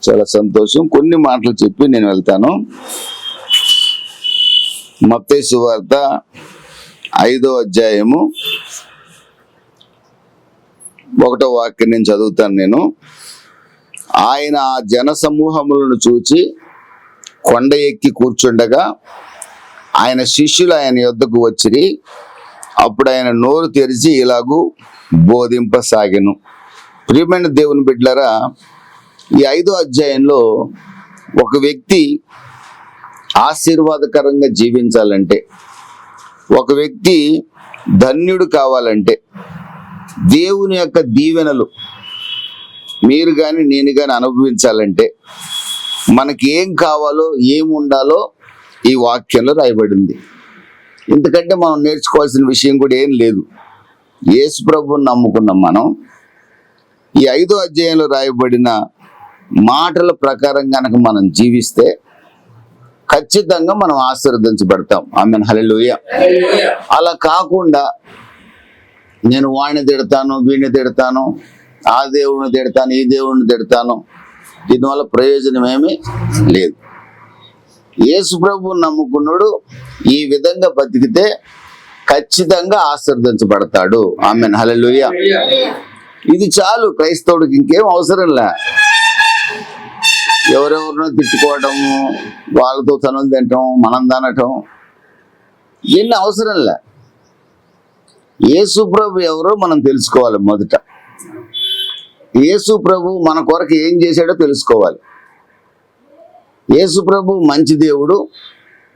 చాలా సంతోషం. కొన్ని మాటలు చెప్పి నేను వెళ్తాను. మత్తయి సువార్త 5వ అధ్యాయము 1వ వాక్యం నేను చదువుతాను. నేను ఆయన ఆ జన సమూహములను చూచి కొండ ఎక్కి కూర్చుండగా ఆయన శిష్యులు ఆయన యొద్దకు వచ్చిరి. అప్పుడు ఆయన నోరు తెరిచి ఇలాగూ బోధింపసాగెను. ప్రియమైన దేవుని బిడ్డలారా, ఈ 5వ అధ్యాయంలో ఒక వ్యక్తి ఆశీర్వాదకరంగా జీవించాలంటే, ఒక వ్యక్తి ధన్యుడు కావాలంటే, దేవుని యొక్క దీవెనలు మీరు కానీ నేను కానీ అనుభవించాలంటే మనకి ఏం కావాలో ఏముండాలో ఈ వాక్యంలో రాయబడింది. ఎందుకంటే మనం నేర్చుకోవాల్సిన విషయం కూడా ఏం లేదు. యేసు ప్రభువుని నమ్ముకున్నాం మనం. ఈ 5వ అధ్యాయంలో రాయబడిన మాటల ప్రకారం కనుక మనం జీవిస్తే ఖచ్చితంగా మనం ఆశీర్వదించబడతాం. ఆమేన్, హల్లెలూయా. అలా కాకుండా నేను వాడిని తిడతాను, వీడిని తిడతాను, ఆ దేవుడిని తిడతాను, ఈ దేవుడిని తిడతాను, దీనివల్ల ప్రయోజనం ఏమీ లేదు. యేసు ప్రభువుని నమ్ముకున్నాడు ఈ విధంగా బతికితే ఖచ్చితంగా ఆశీర్వదించబడతాడు. ఆమేన్, హల్లెలూయా. ఇది చాలు క్రైస్తవుడికి, ఇంకేం అవసరంలే. ఎవరెవరినో తిట్టుకోవటము, వాళ్ళతో తనులు తినటం, మనం తినటం, ఇవన్నీ అవసరంలే. యేసు ప్రభు ఎవరో మనం తెలుసుకోవాలి. మొదట యేసు ప్రభు మన కొరకు ఏం చేశాడో తెలుసుకోవాలి. యేసు ప్రభు మంచి దేవుడు,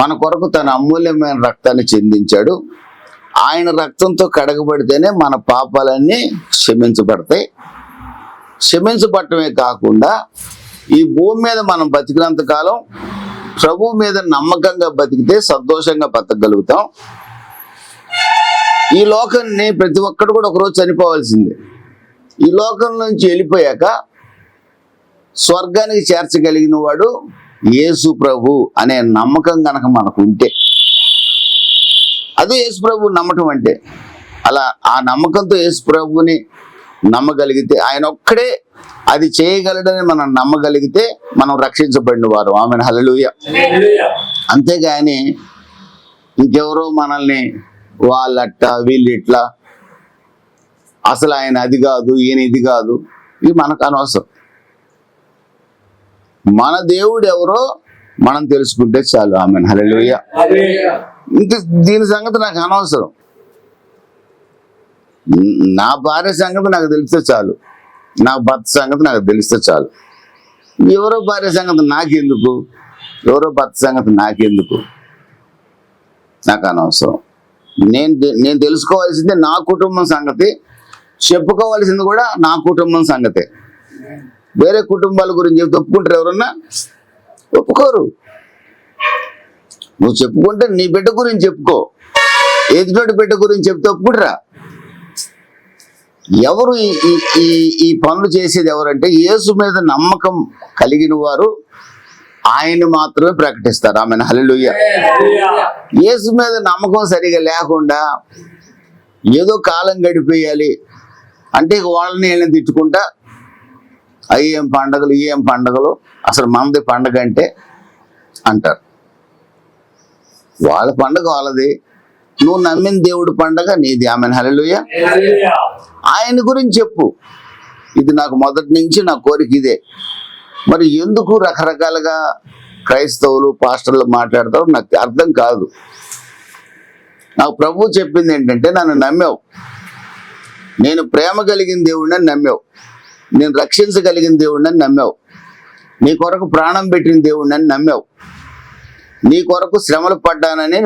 మన కొరకు తన అమూల్యమైన రక్తాన్ని చెందించాడు. ఆయన రక్తంతో కడగబడితేనే మన పాపాలన్నీ క్షమించబడతాయి. క్షమించబడటమే కాకుండా ఈ భూమి మీద మనం బతికినంత కాలం ప్రభు మీద నమ్మకంగా బతికితే సంతోషంగా బతకగలుగుతాం. ఈ లోకాన్ని ప్రతి ఒక్కడు కూడా ఒకరోజు చనిపోవాల్సిందే. ఈ లోకం నుంచి వెళ్ళిపోయాక స్వర్గానికి చేర్చగలిగిన వాడు యేసు ప్రభు అనే నమ్మకం గనక మనకు ఉంటే, అదే యేసు ప్రభు నమ్మటం అంటే. అలా ఆ నమ్మకంతో యేసు ప్రభుని నమ్మగలిగితే, ఆయన ఒక్కడే అది చేయగలడని మనం నమ్మగలిగితే మనం రక్షించబడిన వారు. ఆమేన్, హల్లెలూయా. అంతేగాని ఇంకెవరో మనల్ని వాళ్ళట్ట వీళ్ళు ఇట్లా, అసలు ఆయన అది కాదు, ఈయన ఇది కాదు, ఇది మనకు అనవసరం. మన దేవుడు ఎవరో మనం తెలుసుకుంటే చాలు. ఆమేన్, హల్లెలూయా. ఇంక దీని సంగతి నాకు అనవసరం. నా భార్య సంగతి నాకు తెలిస్తే చాలు, నా భర్త సంగతి నాకు తెలిస్తే చాలు. ఎవరో భార్య సంగతి నాకెందుకు, ఎవరో భర్త సంగతి నాకెందుకు, నాకు అనవసరం. నేను తెలుసుకోవాల్సింది నా కుటుంబం సంగతి, చెప్పుకోవాల్సింది కూడా నా కుటుంబం సంగతే. వేరే కుటుంబాల గురించి చెప్తే ఒప్పుకుంటారు ఎవరన్నా? ఒప్పుకోరు. నువ్వు చెప్పుకుంటే నీ బిడ్డ గురించి చెప్పుకో, ఎదుటి బిడ్డ గురించి చెప్తే ఒప్పుకుంటారా? ఎవరు ఈ పనులు చేసేది ఎవరంటే యేసు మీద నమ్మకం కలిగిన వారు ఆయన మాత్రమే ప్రకటిస్తారు. ఆమేన్, హల్లెలూయా. యేసు మీద నమ్మకం సరిగా లేకుండా ఏదో కాలం గడిపేయాలి అంటే వాళ్ళని వీళ్ళని తిట్టుకుంటా, అయ్యేం పండగలు ఏం పండగలు, అసలు మనది పండగ అంటే అంటారు. వాళ్ళ పండగ వాళ్ళది, నువ్వు నమ్మిన దేవుడి పండగ నీది. ఆమేన్, హల్లెలూయా. ఆయన గురించి చెప్పు. ఇది నాకు మొదటి నుంచి నా కోరిక ఇదే. మరి ఎందుకు రకరకాలుగా క్రైస్తవులు పాస్టర్లు మాట్లాడతారు నాకు అర్థం కాదు. నాకు ప్రభు చెప్పింది ఏంటంటే, నన్ను నమ్మావు, నేను ప్రేమ కలిగిన దేవుడిని నమ్మావు, నేను రక్షించగలిగిన దేవుడిని నమ్మావు, నీ కొరకు ప్రాణం పెట్టిన దేవుడిని నమ్మావు, నీ కొరకు శ్రమలు పడ్డానని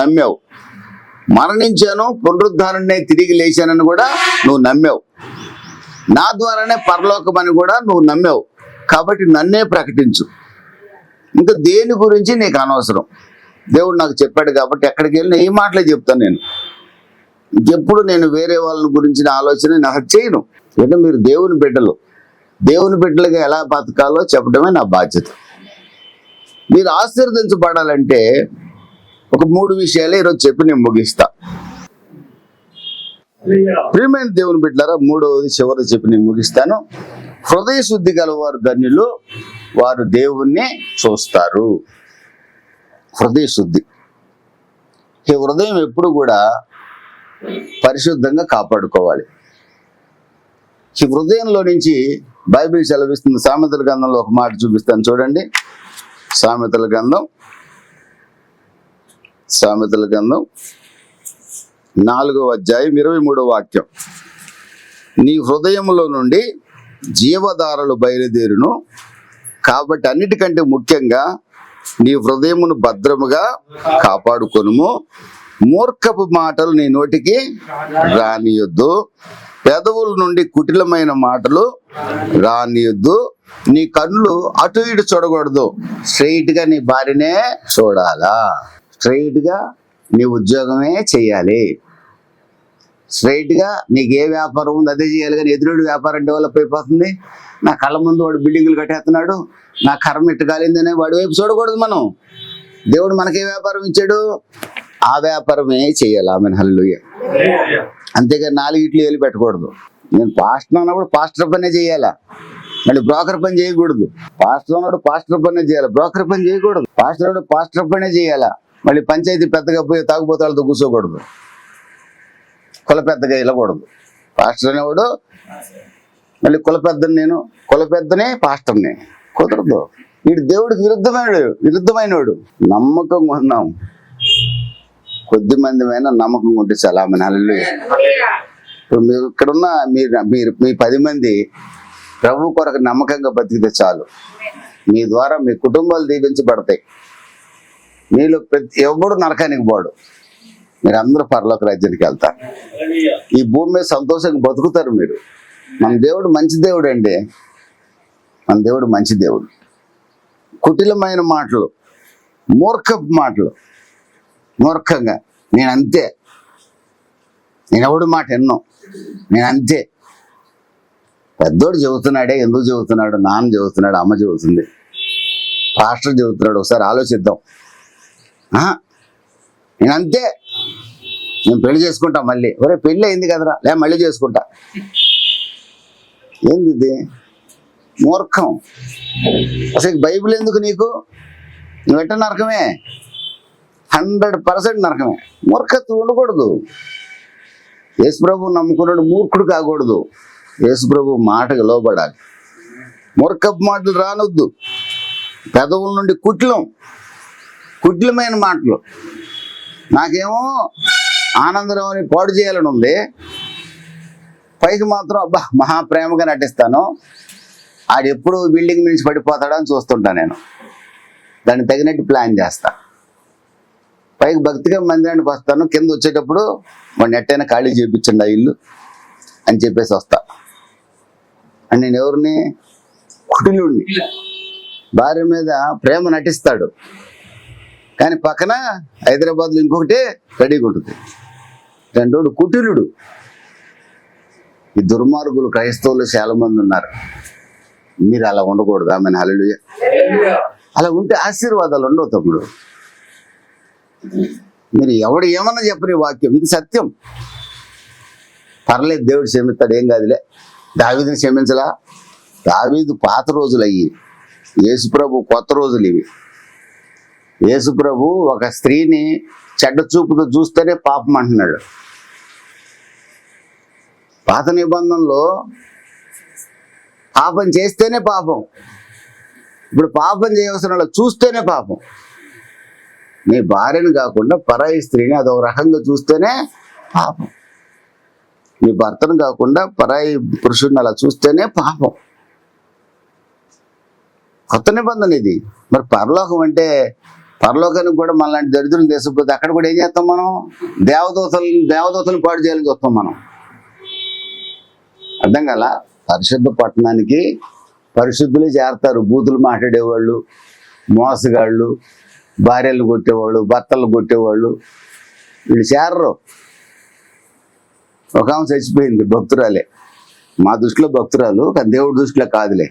నమ్మావు, మరణించాను పునరుద్ధారణనే తిరిగి లేచానని కూడా నువ్వు నమ్మావు, నా ద్వారానే పరలోకం అని కూడా నువ్వు నమ్మావు. కాబట్టి నన్నే ప్రకటించు, ఇంకా దేని గురించి నీకు అనవసరం. దేవుడు నాకు చెప్పాడు కాబట్టి ఎక్కడికి వెళ్ళినా ఈ మాటలే చెప్తాను. నేను ఎప్పుడు నేను వేరే వాళ్ళ గురించిన ఆలోచన నాకు చేయను. ఎందుకంటే మీరు దేవుని బిడ్డలు, దేవుని బిడ్డలుగా ఎలా బతకాలో చెప్పడమే నా బాధ్యత. మీరు ఆశీర్వదించబడాలంటే ఒక 3 విషయాలే ఈరోజు చెప్పి నేను ముగిస్తా. ప్రియమైన దేవుని బిడ్డలారా, 3వది చివరి చెప్పి నేను ముగిస్తాను. హృదయ శుద్ధి గలవారు ధన్యులు, వారు దేవుణ్ణి చూస్తారు. హృదయ శుద్ధి. ఈ హృదయం ఎప్పుడు కూడా పరిశుద్ధంగా కాపాడుకోవాలి. ఈ హృదయంలో నుంచి బైబిల్ సెలవిస్తుంది. సామెతల గ్రంథంలో ఒక మాట చూపిస్తాను చూడండి. సామెతల గ్రంథం 4వ అధ్యాయం 23వ వాక్యం. నీ హృదయములో నుండి జీవధారలు బయలుదేరును, కాబట్టి అన్నిటికంటే ముఖ్యంగా నీ హృదయమును భద్రముగా కాపాడుకొనుము. మూర్ఖపు మాటలు నీ నోటికి రానియొద్దు, పెదవుల నుండి కుటిలమైన మాటలు రానియొద్దు. నీ కళ్ళు అటు ఇటు చూడకూడదు. స్ట్రైట్ గా నీ భార్యనే చూడాలా, స్ట్రైట్ గా నీ ఉద్యోగమే చేయాలి, స్ట్రైట్ గా నీకు ఏ వ్యాపారం ఉంది అదే చేయాలి. కానీ ఎదురుడు వ్యాపారం డెవలప్ అయిపోతుంది, నా కళ్ళ ముందు వాడు బిల్డింగులు కట్టేస్తున్నాడు, నా కర్మ ఇట్టు కాలిందనే వాడి వైపు చూడకూడదు. మనం దేవుడు మనకే వ్యాపారం ఇచ్చాడు, ఆ వ్యాపారమే చేయాలి. ఆమెన్, హల్లెలూయా. అంతేగాని 4 ఇట్లు ఏలు పెట్టకూడదు. నేను పాస్టర్ అన్నప్పుడు పాస్టర్ పనే చేయాలా, మళ్ళీ బ్రోకర్ పని చేయకూడదు. పాస్టర్ అన్నప్పుడు పాస్టర్ పనే చేయాలి, బ్రోకర్ పని చేయకూడదు. పాస్టర్ అన్నప్పుడు పాస్టర్ పనే చేయాలా, మళ్ళీ పంచాయతీ పెద్దగా పోయి తాగుబోతాలతో కూర్చోకూడదు, కుల పెద్దగా వెళ్ళకూడదు. పాస్టర్ అనేవాడు మళ్ళీ కుల పెద్దనే పాస్టర్ని కుదరదు. వీడు దేవుడికి విరుద్ధమైనవాడు. నమ్మకంగా ఉన్నాం, కొద్ది మందిమైనా నమ్మకం ఉంటే చాలా. ఆమె హల్లెలూయా. ఇప్పుడు మీరు ఇక్కడున్న మీ 10 మంది ప్రభు కొరకు నమ్మకంగా బతికితే చాలు. మీ ద్వారా మీ కుటుంబాలు దీవించబడతాయి. మీలో ఎవడు నరకానికి పోడు, మీరు అందరూ పరలోక రాజ్యానికి వెళ్తారు. ఈ భూమి మీద సంతోషంగా బతుకుతారు మీరు. మన దేవుడు మంచి దేవుడు అండి, మన దేవుడు మంచి దేవుడు. కుటిలమైన మాటలు, మూర్ఖపు మాటలు, మూర్ఖంగా నేను అంతే, నేను ఎవడు మాట ఎన్నో, నేను అంతే. పెద్దోడు చెబుతున్నాడే, ఎందుకు చెబుతున్నాడు? నాన్న చెబుతున్నాడు, అమ్మ చెబుతుంది, పాస్టర్ చెబుతున్నాడు. ఒకసారి ఆలోచిద్దాం. నేను అంతే, నేను పెళ్లి చేసుకుంటా, మళ్ళీ ఒరే పెళ్ళి అయింది కదరా, లే మళ్ళీ చేసుకుంటా. ఏంది ఇది? మూర్ఖం. అసలు బైబిల్ ఎందుకు నీకు? నువ్వు ఎట్ట నరకమే, 100% నరకమే. మూర్ఖత్వం ఉండకూడదు. యేసుప్రభు నమ్ముకున్నాడు మూర్ఖుడు కాకూడదు, యేసుప్రభు మాటకు లోబడాలి. మూర్ఖపు మాటలు రానొద్దు. పెదవుల నుండి కుటిలమైన మాటలు. నాకేమో ఆనందరావుని పాడు చేయాలని ఉంది, పైకి మాత్రం అబ్బా మహాప్రేమగా నటిస్తాను. ఆడెప్పుడు బిల్డింగ్ నుంచి పడిపోతాడా అని చూస్తుంటా నేను. దానికి తగినట్టు ప్లాన్ చేస్తా. పైకి భక్తిగా మందిరానికి వస్తాను, కింద వచ్చేటప్పుడు వాడిని ఎట్టైనా ఖాళీ చేయించండి ఆ ఇల్లు అని చెప్పేసి వస్తా. అని నేను ఎవరిని? కుటిలుడిని. భార్య మీద ప్రేమ నటిస్తాడు, కానీ పక్కన హైదరాబాద్లో ఇంకొకటి రెడీగా ఉంటుంది. రెండోడు కుటిలుడు. ఈ దుర్మార్గులు క్రైస్తవులు చాలా మంది ఉన్నారు. మీరు అలా ఉండకూడదు. ఆమెన్, హల్లెలూయా. అలా ఉంటే ఆశీర్వాదాలు ఉండవు తమ్ముడు. మీరు ఎవడు ఏమన్నా చెప్పని వాక్యం ఇది సత్యం. పర్లేదు, దేవుడు క్షమిస్తాడు, ఏం కాదులే. దావీదుని క్షమించలా? దావీదు పాత రోజులు అయ్యి, యేసుప్రభు కొత్త రోజులు ఇవి. యేసుప్రభు ఒక స్త్రీని చెడ్డ చూపుతో చూస్తేనే పాపం అంటున్నాడు. పాత నిబంధనలో పాపం చేస్తేనే పాపం, ఇప్పుడు పాపం చేయవలసిన వాళ్ళు చూస్తేనే పాపం. నీ భార్యను కాకుండా పరాయి స్త్రీని అదొక రకంగా చూస్తేనే పాపం. నీ భర్తను కాకుండా పరాయి పురుషుడిని అలా చూస్తేనే పాపం. కొత్త నిబంధన ఇది. మరి పరలోకం అంటే, పరలోకానికి కూడా మనలాంటి దరిద్రులు తీసుకుపోతే అక్కడ కూడా ఏం చేస్తాం మనం? దేవదూతలను పాడు చేయాలని చూస్తాం మనం. అర్థం కదా? పరిశుద్ధ పట్టణానికి పరిశుద్ధులే చేరతారు. బూతులు మాట్లాడేవాళ్ళు, మోసగాళ్ళు, భార్యలు కొట్టేవాళ్ళు, భర్తలు కొట్టేవాళ్ళు, వీళ్ళు చేరరు. ఒక ఆమె చచ్చిపోయింది, భక్తురాలే. మా దృష్టిలో భక్తురాలు, కానీ దేవుడి దృష్టిలో కాదులే.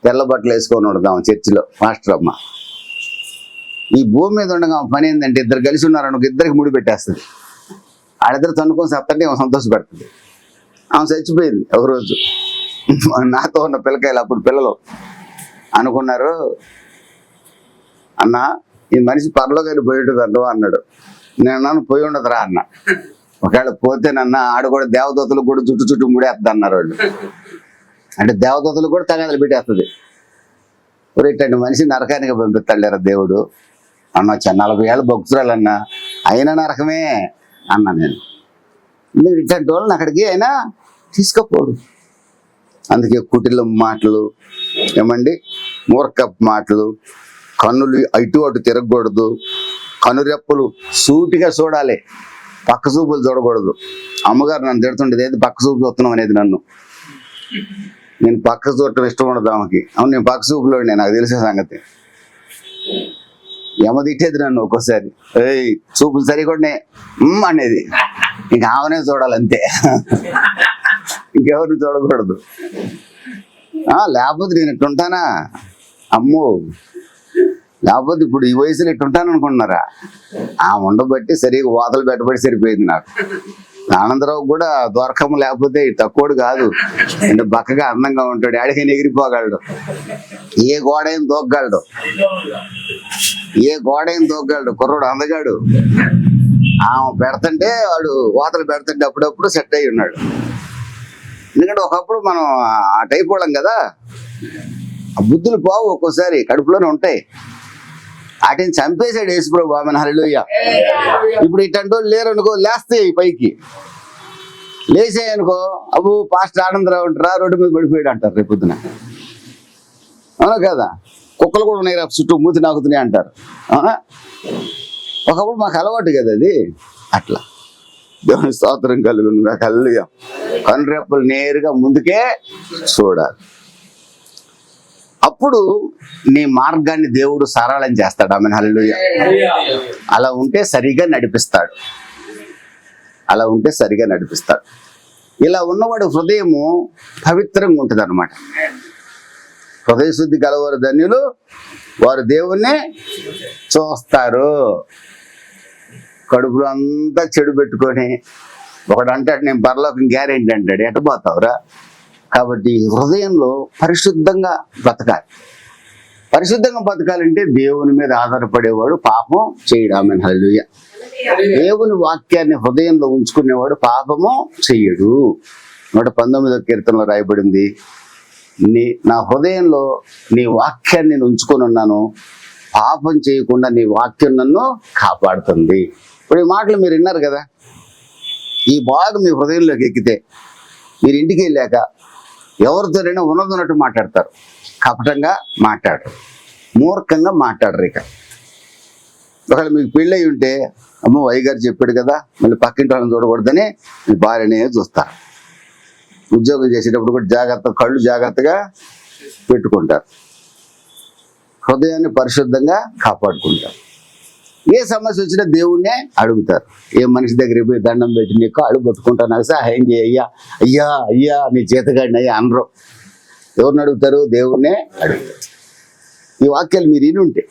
తెల్ల బట్టలు వేసుకొని ఉండదాం చర్చిలో మాస్టర్ అమ్మ. ఈ భూమి మీద ఉండగా పని ఏంటంటే, ఇద్దరు కలిసి ఉన్నారని ఇద్దరికి ముడి పెట్టేస్తుంది. ఆడిద్దరు తన్నుకొని సత్తంటే ఆమె సంతోషపెడుతుంది. ఆమె చచ్చిపోయింది ఒకరోజు. నాతో ఉన్న పిల్లకాయలు అప్పుడు పిల్లలు అనుకున్నారు, అన్న ఈ మనిషి పరలోకానికి పోయి ఉంటుంది అన్నాడు. నేను అన్నాను పోయి ఉండదురా అన్న. ఒకవేళ పోతేనన్నా ఆడు కూడా దేవదూతలు కూడా చుట్టూ ముడేస్తుంది అన్నారు వాళ్ళు. అంటే దేవదూతలు కూడా తగాదలు పెట్టేస్తుంది. ఇట్లాంటి మనిషి నరకానికి పంపిస్తాడు లేరా దేవుడు అన్న. 40 ఏళ్ళ భక్తురాలన్నా అయినా నరకమే అన్నా నేను. ఇట్లాంటి వాళ్ళని అక్కడికి అయినా తీసుకుపోడు. అందుకే కుటిల మాటలు, ఏమండి మూర్ఖపు మాటలు, కన్నులు ఇటు అటు తిరగకూడదు, కనురెప్పలు సూటిగా చూడాలి, పక్క చూపులు చూడకూడదు. అమ్మగారు నన్ను తిడుతుండేది, ఏది పక్క చూపు చూస్తున్నాం అనేది నన్ను. నేను పక్క చూడటం ఇష్టం ఉండదు ఆమెకి. అవును నేను పక్క చూపులో నాకు తెలిసే సంగతి. ఏమ తిట్టేది నన్ను ఒక్కోసారి, ఏయ్ చూపులు సరిగొడనే అనేది. ఇంక ఆమెనే చూడాలి అంతే, ఇంకెవరిని చూడకూడదు. లేకపోతే నేను ఇట్టుంటానా అమ్మో, లేకపోతే ఇప్పుడు ఈ వయసులో ఇట్టుంటాను అనుకుంటున్నారా? ఉండబట్టి సరిగా వాతలు పెట్టబడి సరిపోయింది నాకు. ఆనందరావు కూడా దొరకము లేకపోతే తక్కువడు కాదు, అంటే బక్కగా అందంగా ఉంటాడు, ఆడికైనా ఎగిరిపోగలడు, ఏ గోడైనా దూకగలడు, కుర్రోడు అందగాడు. పెడుతుంటే వాడు వాతలు పెడుతుంటే అప్పుడప్పుడు సెట్ అయి ఉన్నాడు. ఎందుకంటే ఒకప్పుడు మనం ఆ టైప్ వాళ్ళం కదా, ఆ బుద్ధులు పోవు, ఒక్కోసారి కడుపులోనే ఉంటాయి. వాటిని చంపేశాడు యేసుప్రభు, ఆమెను హల్లెలూయా. ఇప్పుడు ఇట్లాంటి వాళ్ళు లేరనుకో, లేస్తాయి పైకి, లేచాయనుకో అబ్బు పాస్టర్ ఆనందరావు అంటారా రోడ్డు మీద పడిపోయాడు అంటారు రేపు పొద్దున. అవునా కదా? కుక్కలు కూడా ఉన్నాయి చుట్టూ మూతి నాకుతున్నాయి అంటారు. అవునా? ఒకప్పుడు మాకు అలవాటు కదా అది. అట్లా దేవుని స్తోత్రం కలుగును గాక. హల్లెలూయా. కనురెప్పలు నేరుగా ముందుకే చూడాలి. అప్పుడు నీ మార్గాన్ని దేవుడు సరళం చేస్తాడు. ఆమెను హల్లెలూయా. అలా ఉంటే సరిగా నడిపిస్తాడు. ఇలా ఉన్నవాడు హృదయము పవిత్రంగా ఉంటుంది అన్నమాట. హృదయ శుద్ధి కలవారు ధన్యులు, వారు దేవుణ్ణి చూస్తారు. కడుపులో అంతా చెడు పెట్టుకొని ఒకడు అంటాడు నేను పరలోకం గ్యారెంటీ అంటాడు, ఎట్టపోతావురా? కాబట్టి హృదయంలో పరిశుద్ధంగా బతకాలంటే దేవుని మీద ఆధారపడేవాడు పాపం చేయడు. ఆమేన్ హల్లెలూయా. దేవుని వాక్యాన్ని హృదయంలో ఉంచుకునేవాడు పాపము చెయ్యడు. 119వ కీర్తనలో రాయబడింది, నా హృదయంలో నీ వాక్యాన్ని నేను ఉంచుకొని ఉన్నాను, పాపం చేయకుండా నీ వాక్యం నన్ను కాపాడుతుంది. ఇప్పుడు ఈ మాటలు మీరు విన్నారు కదా, ఈ బాగా మీ హృదయంలోకి ఎక్కితే మీరు ఇంటికి వెళ్ళాక ఎవరితోనైనా ఉన్నట్టు మాట్లాడతారు, కపటంగా మాట్లాడరు, మూర్ఖంగా మాట్లాడరు. ఇక ఒకవేళ మీకు పెళ్ళి అయి ఉంటే అమ్మో అయ్యగారు చెప్పాడు కదా మళ్ళీ పక్కింటి వాళ్ళని చూడకూడదని మీ భార్యనే చూస్తారు. ఉద్యోగం చేసేటప్పుడు కూడా కళ్ళు జాగ్రత్తగా పెట్టుకుంటారు, హృదయాన్ని పరిశుద్ధంగా కాపాడుకుంటారు. ఏ సమస్య వచ్చినా దేవుణ్ణే అడుగుతారు. ఏ మనిషి దగ్గరికి పోయి దండం పెట్టి నీకు అడుగు పట్టుకుంటాను, నాకు సహాయం చేయ్యా, అయ్యా నీ చేతగాడిని అయ్యా అనరు. ఎవరిని అడుగుతారు? దేవుణ్ణే అడుగుతారు. ఈ వాక్యాలు మీరు విని ఉంటే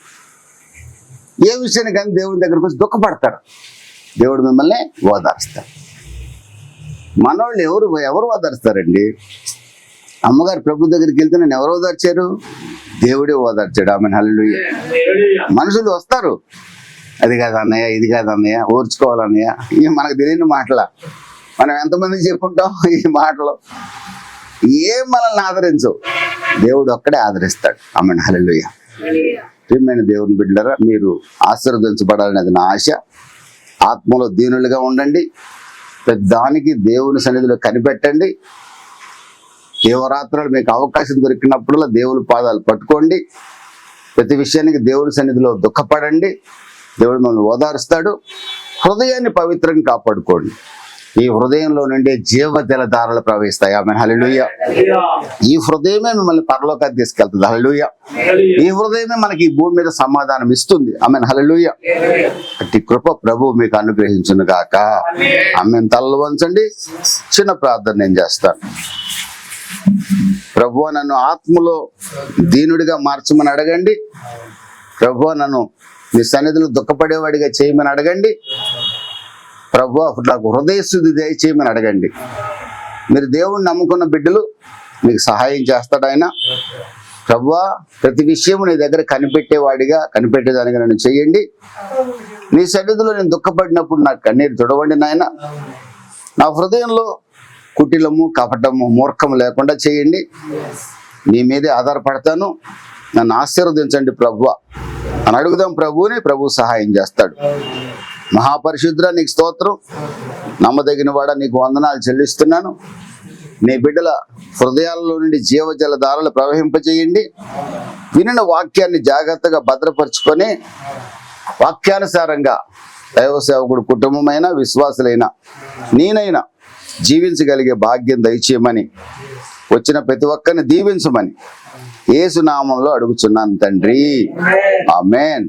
ఏ విషయాన్ని కానీ దేవుని దగ్గరకు వచ్చి దుఃఖపడతారు, దేవుడు మిమ్మల్ని ఓదారుస్తారు. మనోళ్ళు ఎవరు ఓదారుస్తారండి? అమ్మగారు ప్రభు దగ్గరికి వెళ్తే నన్ను ఎవరు ఓదార్చారు? దేవుడే ఓదార్చాడు. ఆమేన్ హల్లెలూయా. మనుషులు వస్తారు, అది కాదు అన్నయ్య, ఇది కాదు అన్నయ్య, ఓర్చుకోవాలన్నయ్య, ఇక మనకు తెలియని మాటల. మనం ఎంతమందికి చెప్పుకుంటాం ఈ మాటలు? ఏం మనల్ని ఆదరించవు, దేవుడు ఒక్కడే ఆదరిస్తాడు. ఆమేన్ హల్లెలూయా. ప్రియమైన దేవుని బిడ్డలారా, మీరు ఆశీర్వదించబడాలనేది నా ఆశ. ఆత్మలో దీనులుగా ఉండండి, పెద్దానికి దేవుని సన్నిధిలో కనిపెట్టండి. దేవరాత్రులు మీకు అవకాశం దొరికినప్పుడల్లా దేవుని పాదాలు పట్టుకోండి. ప్రతి విషయానికి దేవుని సన్నిధిలో దుఃఖపడండి, దేవుడు మిమ్మల్ని ఓదారుస్తాడు. హృదయాన్ని పవిత్రంగా కాపాడుకోండి. ఈ హృదయంలో నుండి జీవజల ధారలు ప్రవహిస్తాయి. ఆమేన్ హల్లెలూయా. ఈ హృదయమే మిమ్మల్ని పరలోకానికి తీసుకెళ్తుంది. హల్లెలూయా. ఈ హృదయమే మనకి ఈ భూమి మీద సమాధానం ఇస్తుంది. ఆమేన్ హల్లెలూయా. అట్టి కృప ప్రభు మీకు అనుగ్రహించును గాక. ఆమేన్. తలలు వంచండి, చిన్న ప్రార్థన నేను చేస్తాను. ప్రభువా నన్ను ఆత్మలో దీనుడిగా మార్చమని అడగండి. ప్రభువా నన్ను నీ సన్నిధిలో దుఃఖపడేవాడిగా చేయమని అడగండి. ప్రభువా నాకు హృదయ శుద్ధి దయచేయమని అడగండి. మీరు దేవుణ్ణి నమ్ముకున్న బిడ్డలు మీకు సహాయం చేస్తాడు ఆయన. ప్రభువా, ప్రతి విషయం నీ దగ్గర కనిపెట్టేదానిగా నన్ను చేయండి. నీ సన్నిధిలో నేను దుఃఖపడినప్పుడు నాకు కన్నీరు తుడవండి నాయన. నా హృదయంలో కుటిలము, కపటము, మూర్ఖము లేకుండా చేయండి. నీ మీదే ఆధారపడతాను, నన్ను ఆశీర్వదించండి ప్రభువా అని అడుగుదాం ప్రభువుని. ప్రభు సహాయం చేస్తాడు. మహాపరిశుద్ధుడా, నీకు స్తోత్రం. నమ్మదగిన వాడా, నీకు వందనాలు చెల్లిస్తున్నాను. నీ బిడ్డల హృదయాలలో నుండి జీవజల ధారలు ప్రవహింపజేయండి. వినిన వాక్యాన్ని జాగ్రత్తగా భద్రపరుచుకొని వాక్యానుసారంగా దైవ సేవకుడు కుటుంబమైన, విశ్వాసులైన, నేనైనా జీవించగలిగే భాగ్యం దయచేయమని, వచ్చిన ప్రతి ఒక్కరిని దీవించమని యేసు నామంలో అడుగుచున్నాను తండ్రి. ఆమేన్.